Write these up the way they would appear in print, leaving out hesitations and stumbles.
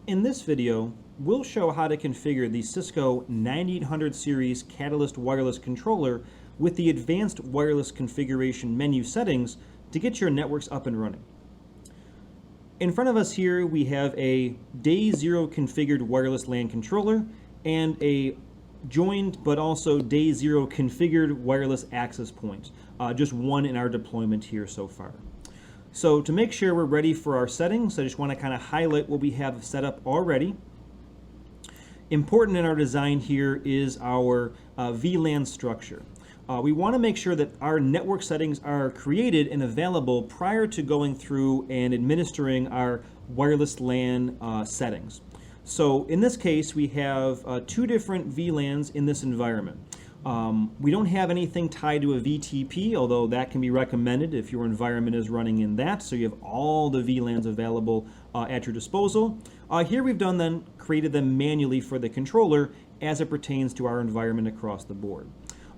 In this video, we'll show how to configure the Cisco 9800 series Catalyst wireless controller with the advanced wireless configuration menu settings to get your networks up and running. In front of us here, we have a day zero configured wireless LAN controller and a joined but also day zero configured wireless access point, just one in our deployment here so far. So to make sure we're ready for our settings, I just want to kind of highlight what we have set up already. Important in our design here is our VLAN structure. We want to make sure that our network settings are created and available prior to going through and administering our wireless LAN settings. So in this case, we have two different VLANs in this environment. We don't have anything tied to a VTP, although that can be recommended if your environment is running in that, so you have all the VLANs available at your disposal. Here we've created them manually for the controller as it pertains to our environment across the board.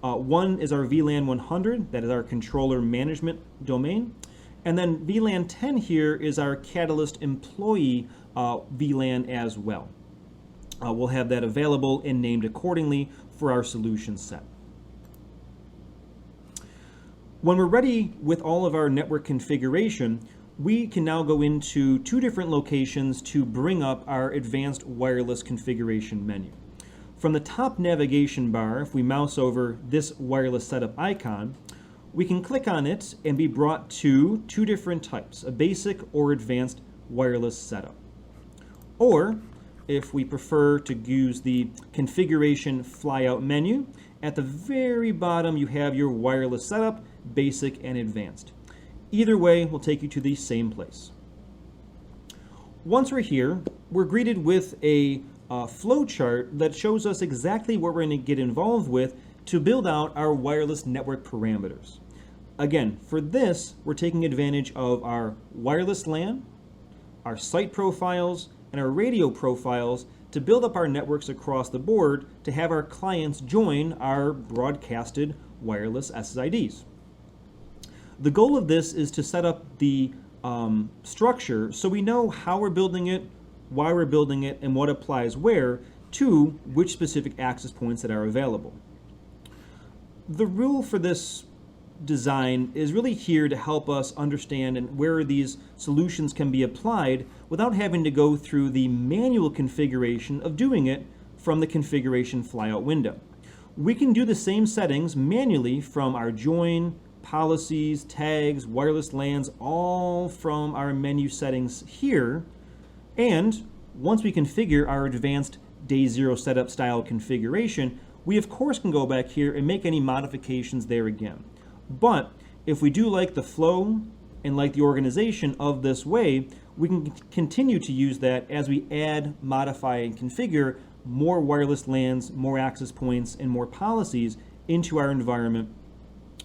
One is our VLAN 100, that is our controller management domain. And then VLAN 10 here is our Catalyst employee VLAN as well. We'll have that available and named accordingly for our solution set. When we're ready with all of our network configuration, we can now go into two different locations to bring up our advanced wireless configuration menu. From the top navigation bar, if we mouse over this wireless setup icon, we can click on it and be brought to two different types, a basic or advanced wireless setup. Or, if we prefer to use the configuration flyout menu, at the very bottom you have your wireless setup, basic and advanced. Either way will take you to the same place. Once we're here, we're greeted with a flow chart that shows us exactly what we're going to get involved with to build out our wireless network parameters. Again, for this, we're taking advantage of our wireless LAN, our site profiles, and our radio profiles to build up our networks across the board to have our clients join our broadcasted wireless SSIDs. The goal of this is to set up the structure so we know how we're building it, why we're building it, and what applies where to which specific access points that are available. The rule for this design is really here to help us understand and where these solutions can be applied without having to go through the manual configuration of doing it from the configuration flyout window. We can do the same settings manually from our join, policies, tags, wireless LANs, all from our menu settings here. And once we configure our advanced day zero setup style configuration, we of course can go back here and make any modifications there again. But if we do like the flow and like the organization of this way, we can continue to use that as we add, modify, and configure more wireless LANs, more access points, and more policies into our environment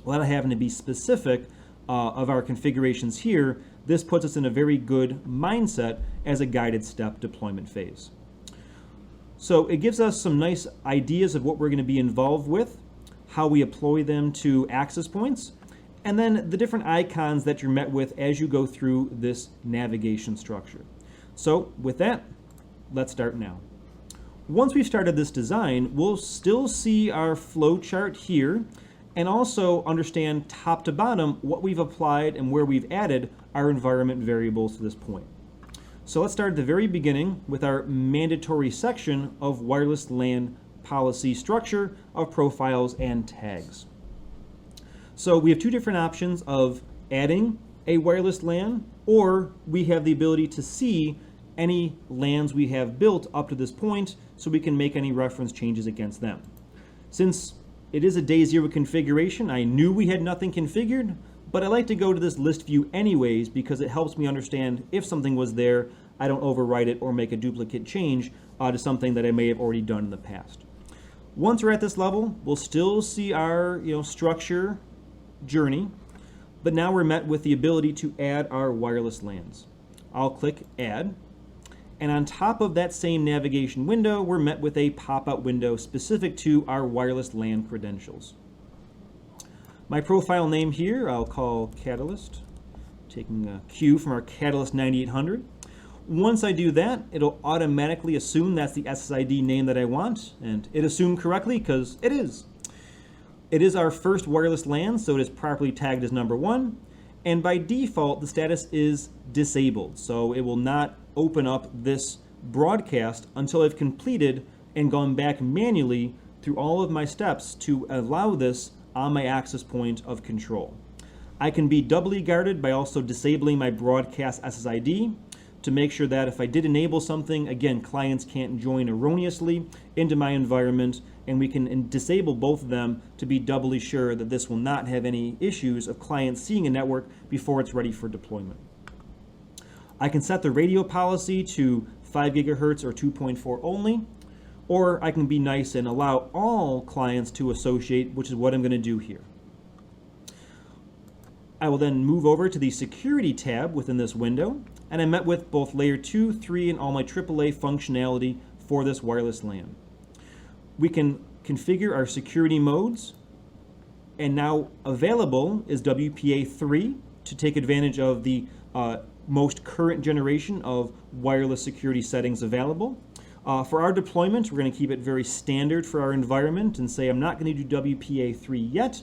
without having to be specific of our configurations here. This puts us in a very good mindset as a guided step deployment phase. So it gives us some nice ideas of what we're going to be involved with, how we employ them to access points, and then the different icons that you're met with as you go through this navigation structure. So with that, let's start now. Once we've started this design, we'll still see our flow chart here and also understand top to bottom what we've applied and where we've added our environment variables to this point. So let's start at the very beginning with our mandatory section of wireless LAN policy structure of profiles and tags. So we have two different options of adding a wireless LAN, or we have the ability to see any LANs we have built up to this point so we can make any reference changes against them. Since it is a day zero configuration, I knew we had nothing configured, but I like to go to this list view anyways because it helps me understand if something was there, I don't overwrite it or make a duplicate change to something that I may have already done in the past. Once we're at this level, we'll still see our structure journey, but now we're met with the ability to add our wireless LANs. I'll click Add, and on top of that same navigation window, we're met with a pop-out window specific to our wireless LAN credentials. My profile name here, I'll call Catalyst, taking a cue from our Catalyst 9800. Once I do that, it'll automatically assume that's the SSID name that I want, and it assumed correctly because it is. It is our first wireless LAN, so it is properly tagged as number 1, and by default the status is disabled, so it will not open up this broadcast until I've completed and gone back manually through all of my steps to allow this on my access point of control. I can be doubly guarded by also disabling my broadcast SSID to make sure that if I did enable something, again, clients can't join erroneously into my environment, and we can disable both of them to be doubly sure that this will not have any issues of clients seeing a network before it's ready for deployment. I can set the radio policy to 5 gigahertz or 2.4 only, or I can be nice and allow all clients to associate, which is what I'm going to do here. I will then move over to the security tab within this window, and I met with both layer 2, 3, and all my AAA functionality for this wireless LAN. We can configure our security modes, and now available is WPA3 to take advantage of the most current generation of wireless security settings available. For our deployment, we're going to keep it very standard for our environment and say I'm not going to do WPA3 yet,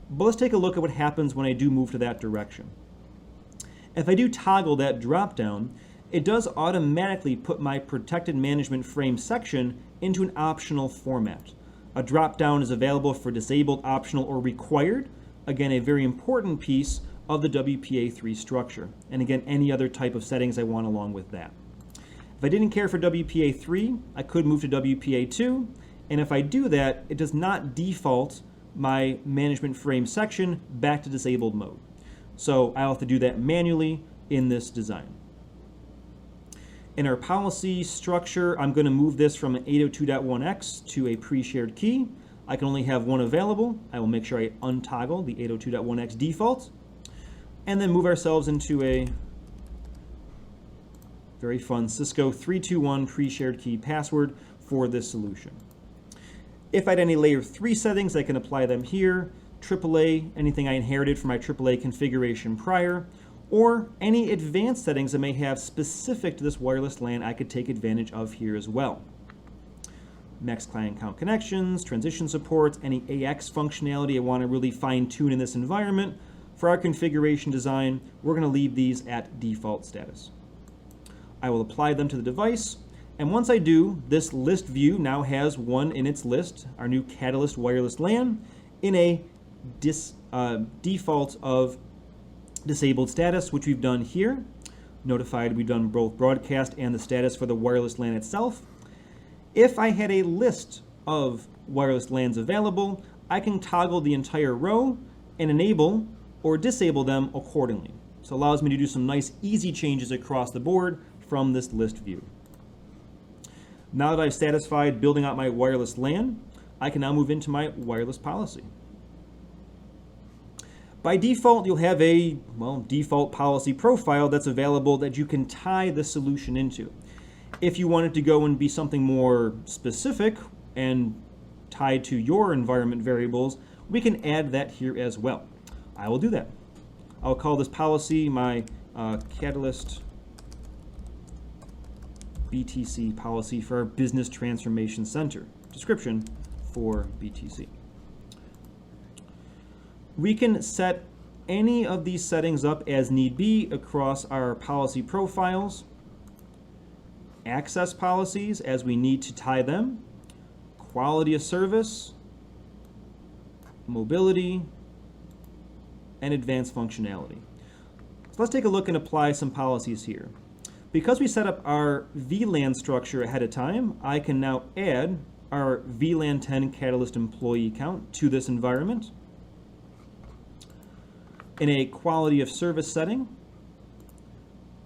but let's take a look at what happens when I do move to that direction. If I do toggle that drop-down, it does automatically put my protected management frame section into an optional format. A drop-down is available for disabled, optional, or required. Again, a very important piece of the WPA3 structure. And again, any other type of settings I want along with that. If I didn't care for WPA3, I could move to WPA2, and if I do that, it does not default my management frame section back to disabled mode. So I'll have to do that manually in this design. In our policy structure, I'm going to move this from an 802.1x to a pre-shared key. I can only have one available. I will make sure I untoggle the 802.1x default, and then move ourselves into a very fun Cisco 321 pre-shared key password for this solution. If I had any layer 3 settings, I can apply them here. AAA, anything I inherited from my AAA configuration prior, or any advanced settings I may have specific to this wireless LAN I could take advantage of here as well. Max client count connections, transition support, any AX functionality I want to really fine tune in this environment. For our configuration design, we're going to leave these at default status. I will apply them to the device, and once I do, this list view now has one in its list, our new Catalyst wireless LAN, in a default of disabled status, which we've done here. Notified we've done both broadcast and the status for the wireless LAN itself. If I had a list of wireless LANs available, I can toggle the entire row and enable or disable them accordingly. So it allows me to do some nice easy changes across the board from this list view. Now that I've satisfied building out my wireless LAN, I can now move into my wireless policy. By default, you'll have a, default policy profile that's available that you can tie the solution into. If you wanted to go and be something more specific and tied to your environment variables, we can add that here as well. I will do that. I'll call this policy my Catalyst BTC policy for our Business Transformation Center. Description for BTC. We can set any of these settings up as need be across our policy profiles, access policies as we need to tie them, quality of service, mobility, and advanced functionality. So let's take a look and apply some policies here. Because we set up our VLAN structure ahead of time, I can now add our VLAN 10 Catalyst employee count to this environment. In a quality of service setting,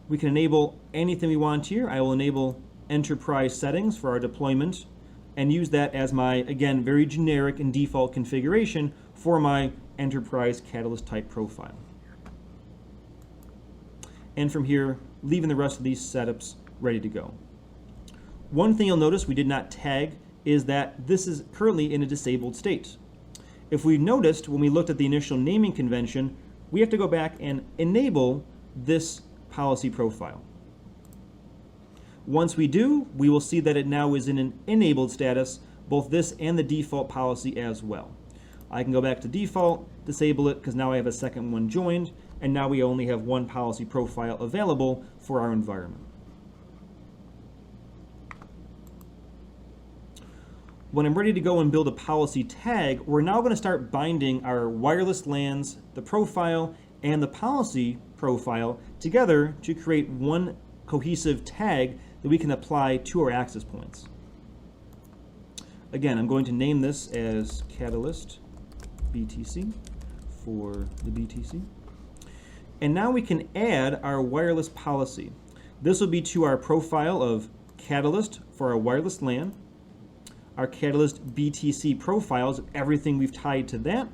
we can enable anything we want here. I will enable enterprise settings for our deployment and use that as my, again, very generic and default configuration for my enterprise Catalyst type profile. And from here, leaving the rest of these setups ready to go. One thing you'll notice we did not tag is that this is currently in a disabled state. If we noticed when we looked at the initial naming convention, we have to go back and enable this policy profile. Once we do, we will see that it now is in an enabled status, both this and the default policy as well. I can go back to default, disable it, because now I have a second one joined, and now we only have one policy profile available for our environment. When I'm ready to go and build a policy tag, we're now going to start binding our wireless LANs, the profile, and the policy profile together to create one cohesive tag that we can apply to our access points. Again, I'm going to name this as Catalyst BTC for the BTC. And now we can add our wireless policy. This will be to our profile of Catalyst for our wireless LAN, our Catalyst BTC profiles, everything we've tied to that,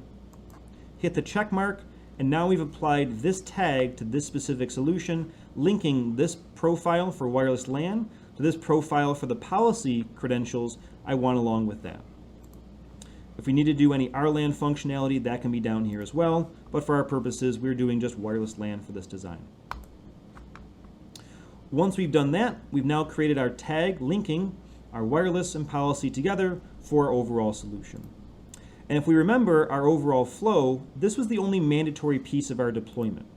hit the check mark, and now we've applied this tag to this specific solution, linking this profile for wireless LAN to this profile for the policy credentials I want along with that. If we need to do any RLAN functionality, that can be down here as well, but for our purposes, we're doing just wireless LAN for this design. Once we've done that, we've now created our tag linking our wireless and policy together for our overall solution. And if we remember our overall flow, this was the only mandatory piece of our deployment.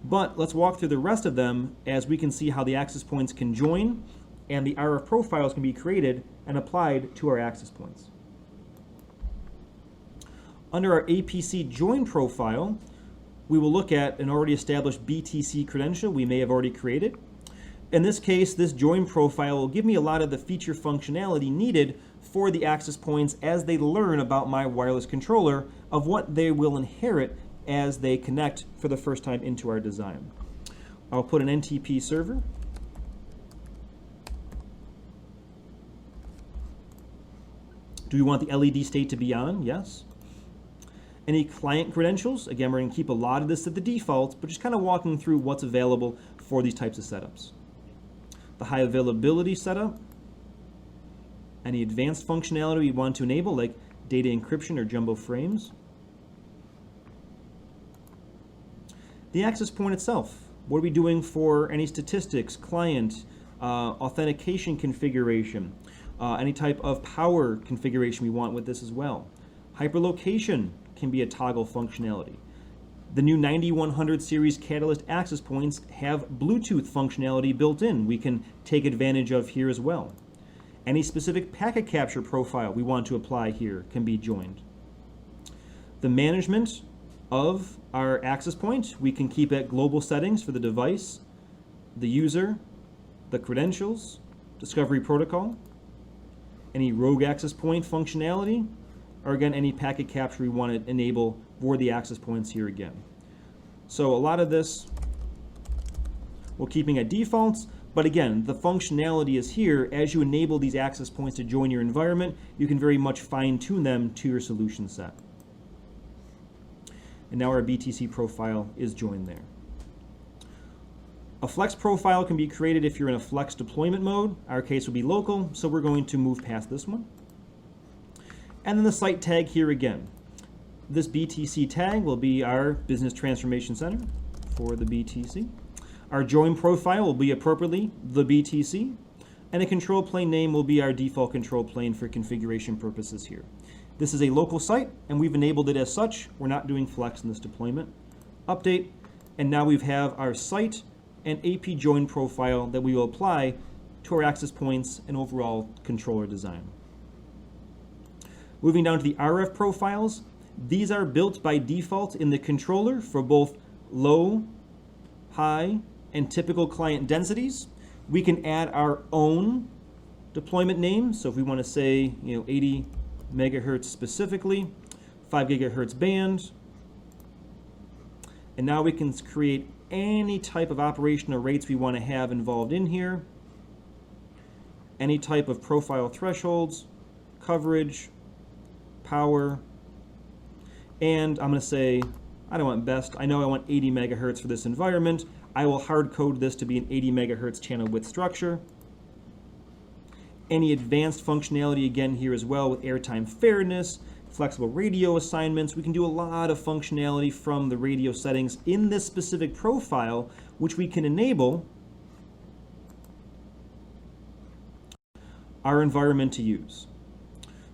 But let's walk through the rest of them as we can see how the access points can join and the RF profiles can be created and applied to our access points. Under our APC join profile, we will look at an already established BTC credential we may have already created. In this case, this join profile will give me a lot of the feature functionality needed for the access points as they learn about my wireless controller of what they will inherit as they connect for the first time into our design. I'll put an NTP server. Do we want the LED state to be on? Yes. Any client credentials? Again, we're going to keep a lot of this at the default, but just kind of walking through what's available for these types of setups. The high availability setup, any advanced functionality we want to enable, like data encryption or jumbo frames. The access point itself, what are we doing for any statistics, client, authentication configuration, any type of power configuration we want with this as well. Hyperlocation can be a toggle functionality. The new 9100 series Catalyst access points have Bluetooth functionality built in we can take advantage of here as well. Any specific packet capture profile we want to apply here can be joined. The management of our access point we can keep at global settings for the device, the user, the credentials, discovery protocol, any rogue access point functionality, or again, any packet capture we want to enable for the access points here again. So a lot of this we're keeping at defaults, but again, the functionality is here. As you enable these access points to join your environment, you can very much fine-tune them to your solution set. And now our BTC profile is joined there. A flex profile can be created if you're in a flex deployment mode. Our case will be local, so we're going to move past this one. And then the site tag here again. This BTC tag will be our Business Transformation Center for the BTC. Our join profile will be appropriately the BTC, and a control plane name will be our default control plane for configuration purposes here. This is a local site, and we've enabled it as such. We're not doing flex in this deployment. Update, and now we have our site and AP join profile that we will apply to our access points and overall controller design. Moving down to the RF profiles, these are built by default in the controller for both low, high, and typical client densities. We can add our own deployment name. So if we want to say, 80 megahertz specifically, 5 gigahertz band, and now we can create any type of operational rates we want to have involved in here, any type of profile thresholds, coverage, power, and I'm going to say, I don't want best. I know I want 80 megahertz for this environment. I will hard code this to be an 80 megahertz channel width structure. Any advanced functionality again here as well with airtime fairness, flexible radio assignments. We can do a lot of functionality from the radio settings in this specific profile, which we can enable our environment to use.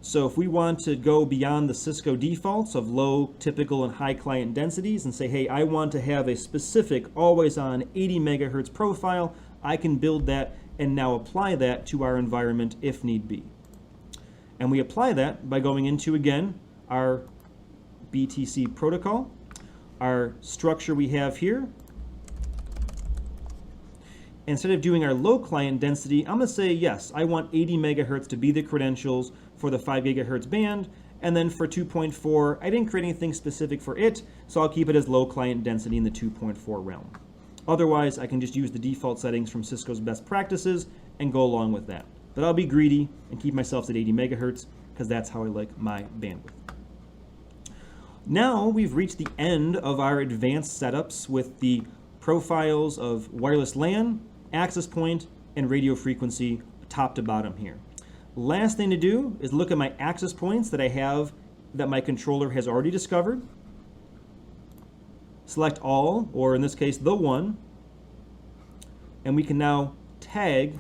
So if we want to go beyond the Cisco defaults of low, typical, and high client densities and say, hey, I want to have a specific always-on 80 megahertz profile, I can build that and now apply that to our environment if need be. And we apply that by going into, again, our BTC protocol, our structure we have here. Instead of doing our low client density, I'm going to say, yes, I want 80 megahertz to be the credentials for the 5 gigahertz band. And then for 2.4, I didn't create anything specific for it, so I'll keep it as low client density in the 2.4 realm. Otherwise, I can just use the default settings from Cisco's best practices and go along with that. But I'll be greedy and keep myself at 80 megahertz because that's how I like my bandwidth. Now we've reached the end of our advanced setups with the profiles of wireless LAN, access point, and radio frequency top to bottom here. Last thing to do is look at my access points that I have that my controller has already discovered. Select all, or in this case, the one, and we can now tag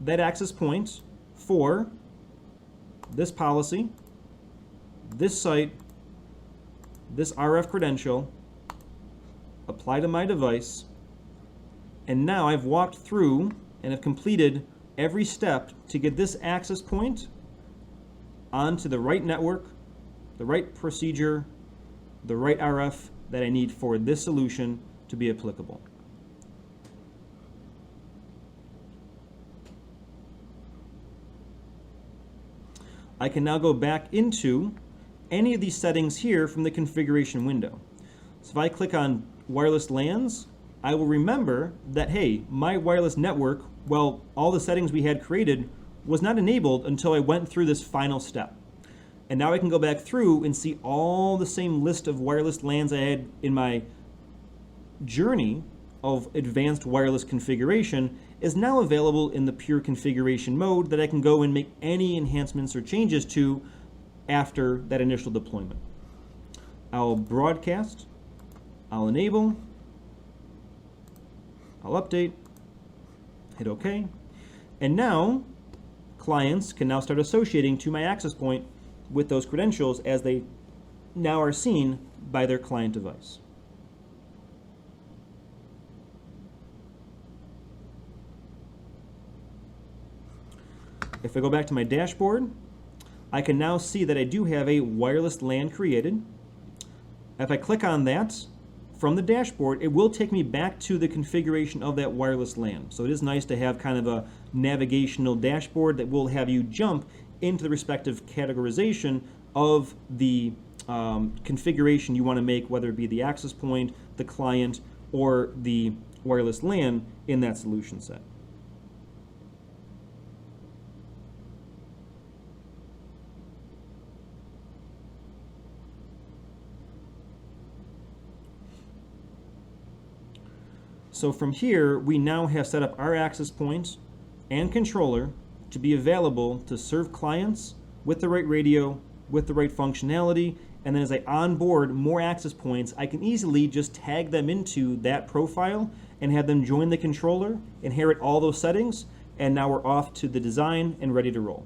that access point for this policy, this site, this RF credential, apply to my device, and now I've walked through and have completed every step to get this access point onto the right network, the right procedure, the right RF that I need for this solution to be applicable. I can now go back into any of these settings here from the configuration window. So if I click on wireless LANs, I will remember that, hey, my wireless network, well, all the settings we had created was not enabled until I went through this final step. And now I can go back through and see all the same list of wireless LANs I had in my journey of advanced wireless configuration is now available in the pure configuration mode that I can go and make any enhancements or changes to after that initial deployment. I'll broadcast, I'll enable, I'll update, hit OK, and now clients can now start associating to my access point with those credentials as they now are seen by their client device. If I go back to my dashboard, I can now see that I do have a wireless LAN created. If I click on that from the dashboard, it will take me back to the configuration of that wireless LAN. So it is nice to have kind of a navigational dashboard that will have you jump into the respective categorization of the configuration you want to make, whether it be the access point, the client, or the wireless LAN in that solution set. So from here, we now have set up our access points and controller to be available to serve clients with the right radio, with the right functionality, and then as I onboard more access points, I can easily just tag them into that profile and have them join the controller, inherit all those settings, and now we're off to the design and ready to roll.